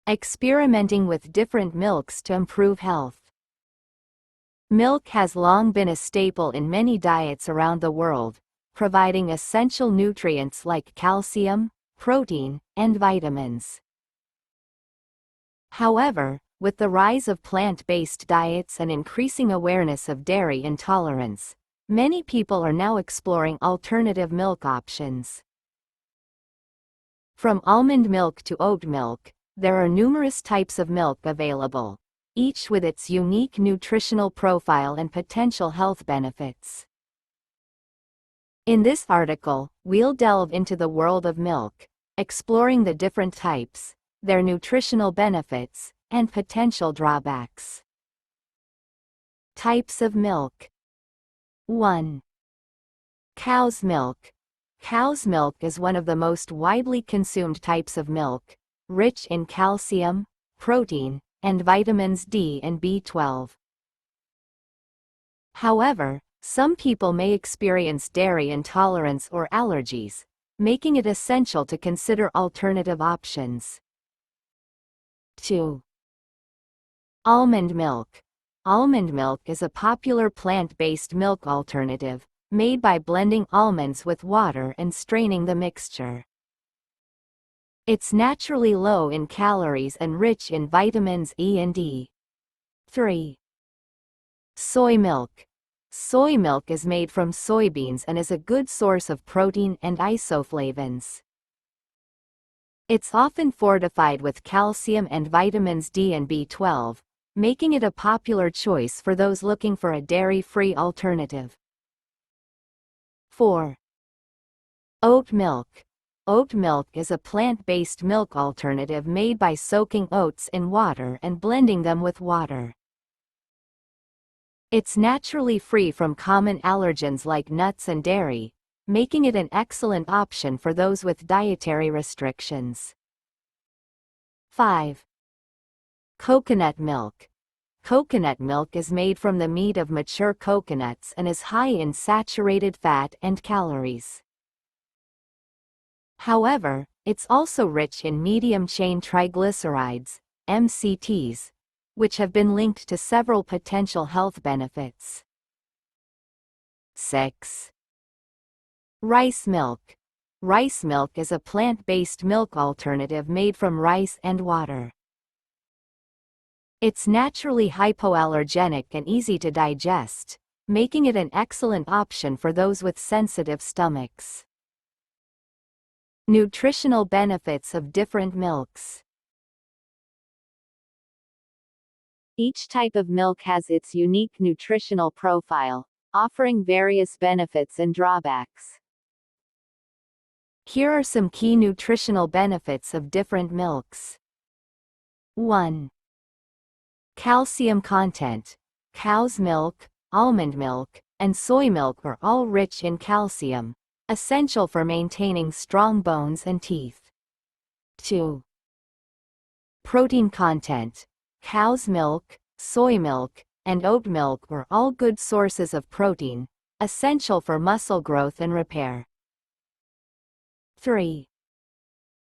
Experimenting with different milks to improve health. Milk has long been a staple in many diets around the world, providing essential nutrients like calcium, protein, and vitamins. However, with the rise of plant-based diets and increasing awareness of dairy intolerance, many people are now exploring alternative milk options. From almond milk to oat milk, there are numerous types of milk available, each with its unique nutritional profile and potential health benefits. In this article, we'll delve into the world of milk, exploring the different types, their nutritional benefits, and potential drawbacks. Types of milk. 1. Cow's milk. Cow's milk is one of the most widely consumed types of milk, rich in calcium, protein, and vitamins D and B12. However, some people may experience dairy intolerance or allergies, making it essential to consider alternative options. 2. Almond milk. Almond milk is a popular plant-based milk alternative, made by blending almonds with water and straining the mixture. It's naturally low in calories and rich in vitamins E and D. 3. Soy milk. Soy milk is made from soybeans and is a good source of protein and isoflavones. It's often fortified with calcium and vitamins D and B12, making it a popular choice for those looking for a dairy-free alternative. 4. Oat milk. Oat milk is a plant-based milk alternative made by soaking oats in water and blending them with water. It's naturally free from common allergens like nuts and dairy, making it an excellent option for those with dietary restrictions. 5. Coconut milk. Coconut milk is made from the meat of mature coconuts and is high in saturated fat and calories. However, it's also rich in medium-chain triglycerides, MCTs, which have been linked to several potential health benefits. 6. Rice milk. Rice milk is a plant-based milk alternative made from rice and water. It's naturally hypoallergenic and easy to digest, making it an excellent option for those with sensitive stomachs. Nutritional benefits of different milks. Each type of milk has its unique nutritional profile, offering various benefits and drawbacks. Here are some key nutritional benefits of different milks. 1. Calcium content. Cow's milk, almond milk, and soy milk are all rich in calcium, essential for maintaining strong bones and teeth. 2. Protein content. Cow's milk, soy milk, and oat milk are all good sources of protein, essential for muscle growth and repair. 3.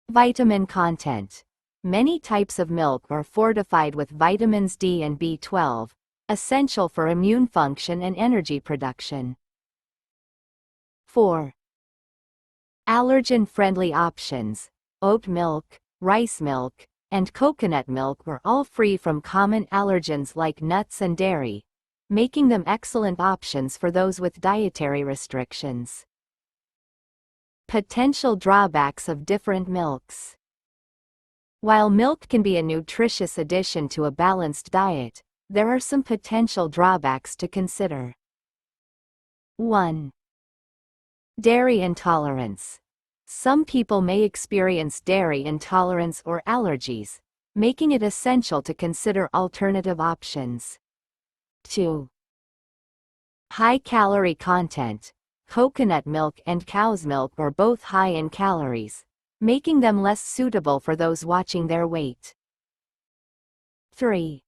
Vitamin content. Many types of milk are fortified with vitamins D and B12, essential for immune function and energy production. 4. Allergen-friendly options. Oat milk, rice milk, and coconut milk are all free from common allergens like nuts and dairy, making them excellent options for those with dietary restrictions. Potential drawbacks of different milks. While milk can be a nutritious addition to a balanced diet, there are some potential drawbacks to consider. 1. Dairy intolerance. Some people may experience dairy intolerance or allergies, making it essential to consider alternative options. 2. High calorie content. Coconut milk and cow's milk are both high in calories, making them less suitable for those watching their weight. 3.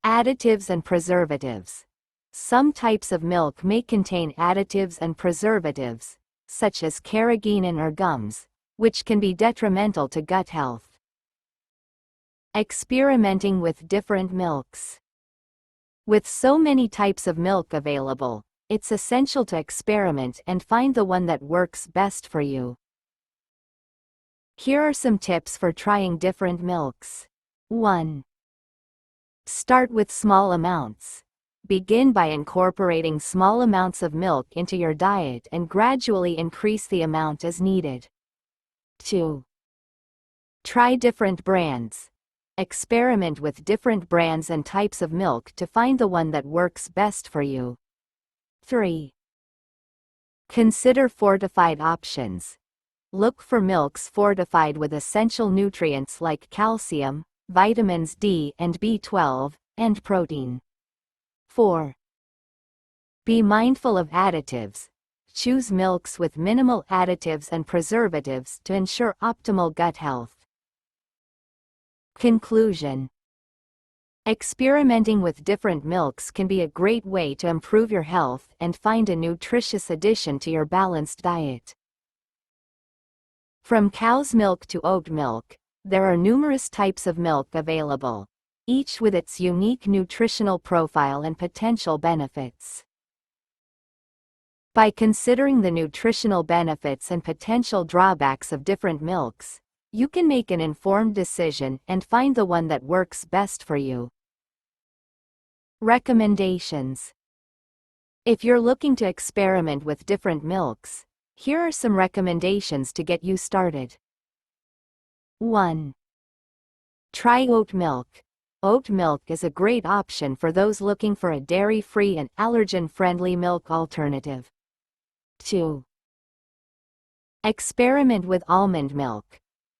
Additives and preservatives. Some types of milk may contain additives and preservatives, such as carrageenan or gums, which can be detrimental to gut health. Experimenting with different milks. With so many types of milk available, it's essential to experiment and find the one that works best for you. Here are some tips for trying different milks. 1. Start with small amounts. Begin by incorporating small amounts of milk into your diet and gradually increase the amount as needed. 2. Try different brands. Experiment with different brands and types of milk to find the one that works best for you. 3. Consider fortified options. Look for milks fortified with essential nutrients like calcium, vitamins D and B12, and protein. 4. Be mindful of additives. Choose milks with minimal additives and preservatives to ensure optimal gut health. Conclusion. Experimenting with different milks can be a great way to improve your health and find a nutritious addition to your balanced diet. From cow's milk to oat milk, there are numerous types of milk available, each with its unique nutritional profile and potential benefits. By considering the nutritional benefits and potential drawbacks of different milks, you can make an informed decision and find the one that works best for you. Recommendations. If you're looking to experiment with different milks, here are some recommendations to get you started. 1. Try oat milk. Oat milk is a great option for those looking for a dairy-free and allergen-friendly milk alternative. 2. Experiment with almond milk.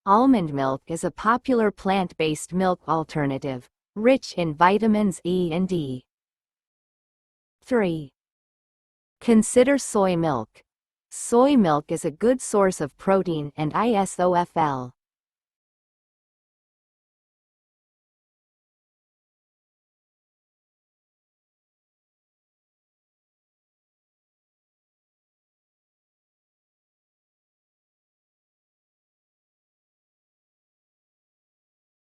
Almond milk is a popular plant-based milk alternative, rich in vitamins E and D. 3. Consider soy milk. Soy milk is a good source of protein and isofl.